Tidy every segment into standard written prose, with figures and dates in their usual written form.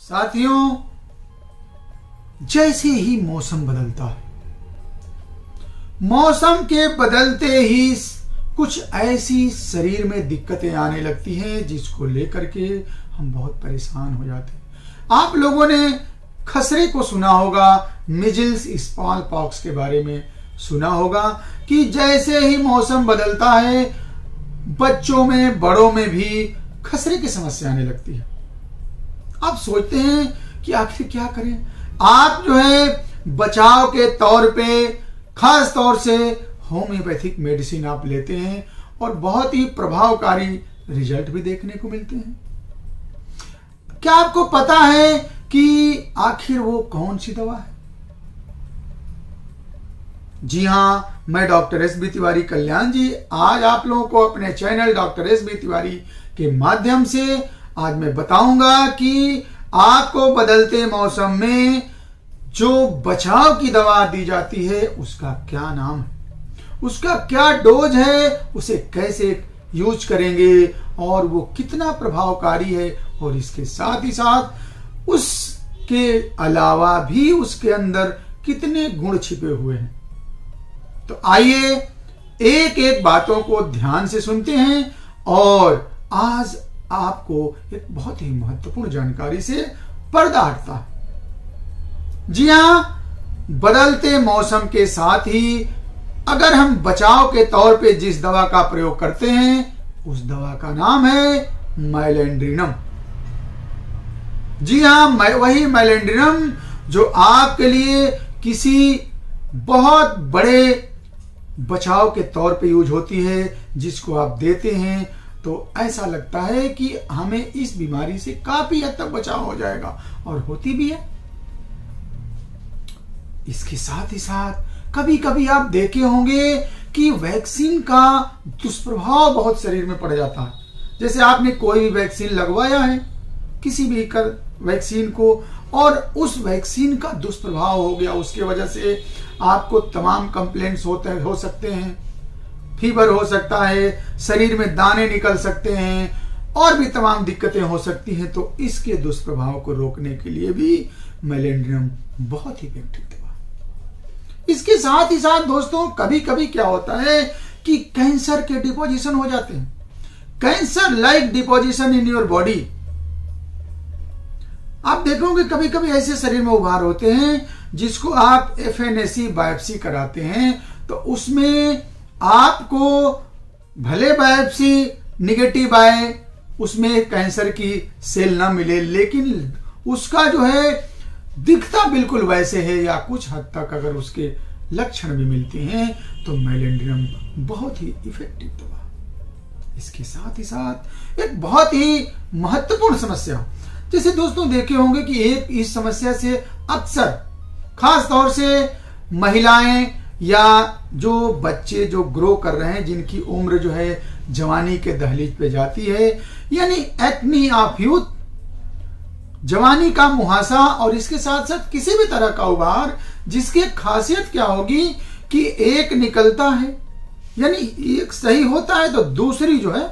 साथियों, जैसे ही मौसम बदलता है, मौसम के बदलते ही कुछ ऐसी शरीर में दिक्कतें आने लगती हैं जिसको लेकर के हम बहुत परेशान हो जाते हैं। आप लोगों ने खसरे को सुना होगा, मिजल्स, स्मॉल पॉक्स के बारे में सुना होगा कि जैसे ही मौसम बदलता है बच्चों में, बड़ों में भी खसरे की समस्या आने लगती है। आप सोचते हैं कि आखिर क्या करें। आप जो है बचाव के तौर पे खास तौर से होम्योपैथिक मेडिसिन आप लेते हैं और बहुत ही प्रभावकारी रिजल्ट भी देखने को मिलते हैं। क्या आपको पता है कि आखिर वो कौन सी दवा है? जी हां, मैं डॉक्टर एस.बी. तिवारी कल्याण जी आज आप लोगों को अपने चैनल डॉक्टर एस.बी. तिवारी के माध्यम से आज मैं बताऊंगा कि आपको बदलते मौसम में जो बचाव की दवा दी जाती है उसका क्या नाम है, उसका क्या डोज है, उसे कैसे यूज करेंगे और वो कितना प्रभावकारी है, और इसके साथ ही साथ उसके अलावा भी उसके अंदर कितने गुण छिपे हुए हैं। तो आइए एक एक बातों को ध्यान से सुनते हैं और आज आपको एक बहुत ही महत्वपूर्ण जानकारी से पर्दा हटता है। जी हां, बदलते मौसम के साथ ही अगर हम बचाव के तौर पे जिस दवा का प्रयोग करते हैं उस दवा का नाम है मेलेंड्रिनम। जी हां, वही मेलेंड्रिनम जो आपके लिए किसी बहुत बड़े बचाव के तौर पे यूज होती है, जिसको आप देते हैं तो ऐसा लगता है कि हमें इस बीमारी से काफी हद तक बचाव हो जाएगा, और होती भी है। इसके साथ ही साथ कभी कभी आप देखे होंगे कि वैक्सीन का दुष्प्रभाव बहुत शरीर में पड़ जाता है। जैसे आपने कोई भी वैक्सीन लगवाया है, किसी भी वैक्सीन को, और उस वैक्सीन का दुष्प्रभाव हो गया, उसके वजह से आपको तमाम कंप्लेंट्स हो सकते हैं, फीवर हो सकता है, शरीर में दाने निकल सकते हैं और भी तमाम दिक्कतें हो सकती हैं। तो इसके दुष्प्रभाव को रोकने के लिए भी मेलेंड्रिनम बहुत ही इफेक्टिव दवा। इसके साथ ही साथ दोस्तों, कभी कभी क्या होता है कि कैंसर के डिपोजिशन हो जाते हैं, cancer like deposition in your body. आप देखोगे कभी कभी ऐसे शरीर में उभार होते हैं जिसको आप FNAC बायोप्सी कराते हैं, तो उसमें आपको भले बायोप्सी निगेटिव आए, उसमें कैंसर की सेल ना मिले, लेकिन उसका जो है दिखता बिल्कुल वैसे है, या कुछ हद तक अगर उसके लक्षण भी मिलते हैं, तो मेलेंड्रिनम बहुत ही इफेक्टिव दवा। इसके साथ ही साथ एक बहुत ही महत्वपूर्ण समस्या, जैसे दोस्तों देखे होंगे कि एक इस समस्या से अक्सर खास तौर से महिलाएं या जो बच्चे जो ग्रो कर रहे हैं, जिनकी उम्र जो है जवानी के दहलीज पे जाती है, यानी एक्नी ऑफ यूथ, जवानी का मुहासा, और इसके साथ साथ किसी भी तरह का उभार जिसकी खासियत क्या होगी कि एक निकलता है, यानी एक सही होता है तो दूसरी जो है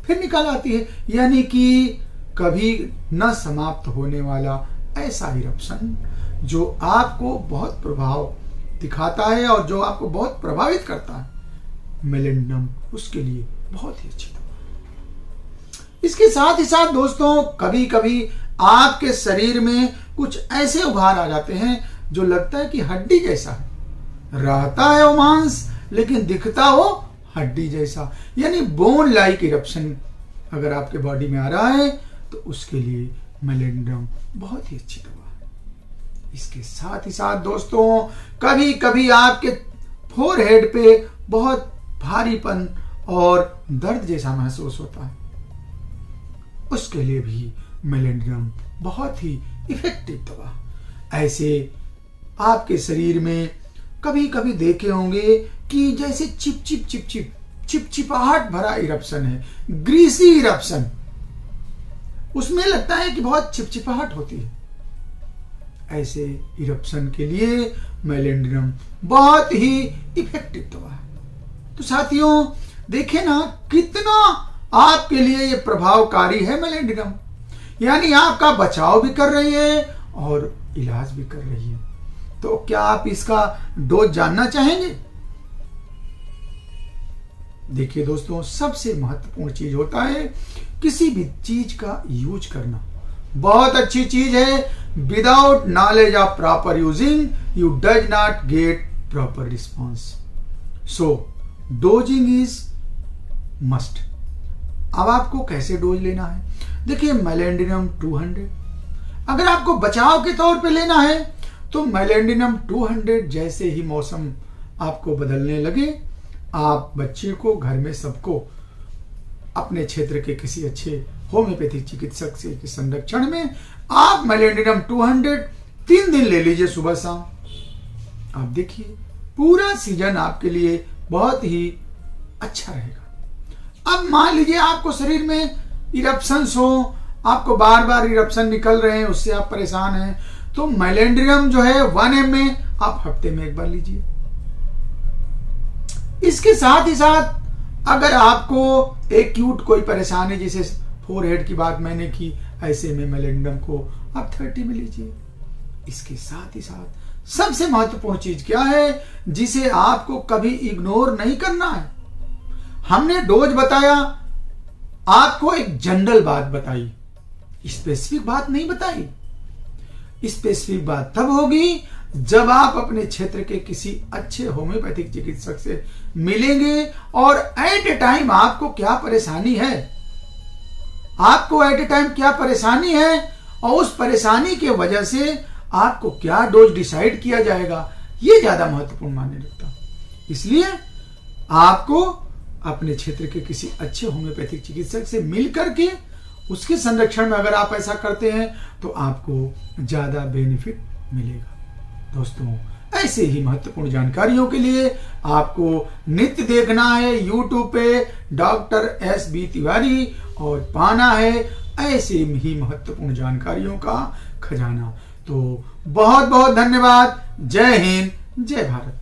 फिर निकल आती है, यानी कि कभी न समाप्त होने वाला ऐसा इरप्शन जो आपको बहुत प्रभाव दिखाता है और जो आपको बहुत प्रभावित करता है। मेलेंड्रिनम उसके लिए बहुत ही अच्छी दवा। इसके साथ ही साथ दोस्तों, कभी कभी आपके शरीर में कुछ ऐसे उभार आ जाते हैं जो लगता है कि हड्डी जैसा है, रहता है वो मांस लेकिन दिखता वो हड्डी जैसा, यानी बोन लाइक इरप्शन अगर आपके बॉडी में आ रहा है तो उसके लिए मेलेंड्रिनम बहुत ही अच्छी दवा है। इसके साथ ही साथ दोस्तों, कभी कभी आपके फोरहेड पे बहुत भारीपन और दर्द जैसा महसूस होता है, उसके लिए भी मेलेंड्रिनम बहुत ही इफेक्टिव दवा। ऐसे आपके शरीर में कभी कभी देखे होंगे कि जैसे चिपचिपाहट भरा इरप्शन है, ग्रीसी इरप्शन, उसमें लगता है कि बहुत चिपचिपाहट होती है। ऐसे इरप्शन के लिए मेलेंड्रिनम बहुत ही इफेक्टिव दवा है। तो साथियों देखें ना कितना आपके लिए ये प्रभावकारी है मेलेंड्रिनम। यानी आपका बचाव भी कर रही है और इलाज भी कर रही है। तो क्या आप इसका डोज जानना चाहेंगे? देखिए दोस्तों, सबसे महत्वपूर्ण चीज होता है किसी भी चीज का यूज करना। बहुत अच्छी चीज है, without knowledge of proper using you does not get proper response. So dosing is must. अब आपको कैसे डोज लेना है? देखिए, मेलेंडिनम 200 अगर आपको बचाव के तौर पे लेना है तो मेलेंडिनम 200 जैसे ही मौसम आपको बदलने लगे, आप बच्चे को, घर में सबको, अपने क्षेत्र के किसी अच्छे होम्योपैथिक चिकित्सक से के संरक्षण में आप मेलेंडिनम 200 3 दिन ले लीजिए, सुबह शाम। आप देखिए पूरा सीजन आपके लिए बहुत ही अच्छा रहेगा। अब मान लीजिए आपको शरीर में इरप्शंस हो, आपको बार बार इरप्शन निकल रहे हैं, उससे आप परेशान हैं, तो मेलेंडिनम जो है 1 ml आप हफ्ते में एक बार लीजिए। इसके साथ ही साथ अगर आपको एक्यूट कोई परेशानी, जैसे फोरहेड की बात मैंने की, ऐसे में मेलेंडिनम को आप 30 में लीजिए। इसके साथ ही साथ सबसे महत्वपूर्ण चीज क्या है जिसे आपको कभी इग्नोर नहीं करना है? हमने डोज बताया, आपको एक जनरल बात बताई, स्पेसिफिक बात नहीं बताई। स्पेसिफिक बात तब होगी जब आप अपने क्षेत्र के किसी अच्छे होम्योपैथिक चिकित्सक से मिलेंगे और एट ए टाइम आपको क्या परेशानी है, आपको एट ए टाइम क्या परेशानी है और उस परेशानी के वजह से आपको क्या डोज डिसाइड किया जाएगा, यह ज्यादा महत्वपूर्ण मायने रखता। इसलिए आपको अपने क्षेत्र के किसी अच्छे होम्योपैथिक चिकित्सक से मिल करके उसके संरक्षण में अगर आप ऐसा करते हैं तो आपको ज्यादा बेनिफिट मिलेगा। दोस्तों, ऐसे ही महत्वपूर्ण जानकारियों के लिए आपको नित्य देखना है यूट्यूब पे डॉक्टर SB तिवारी और पाना है ऐसे ही महत्वपूर्ण जानकारियों का खजाना। तो बहुत बहुत धन्यवाद। जय हिंद, जय भारत।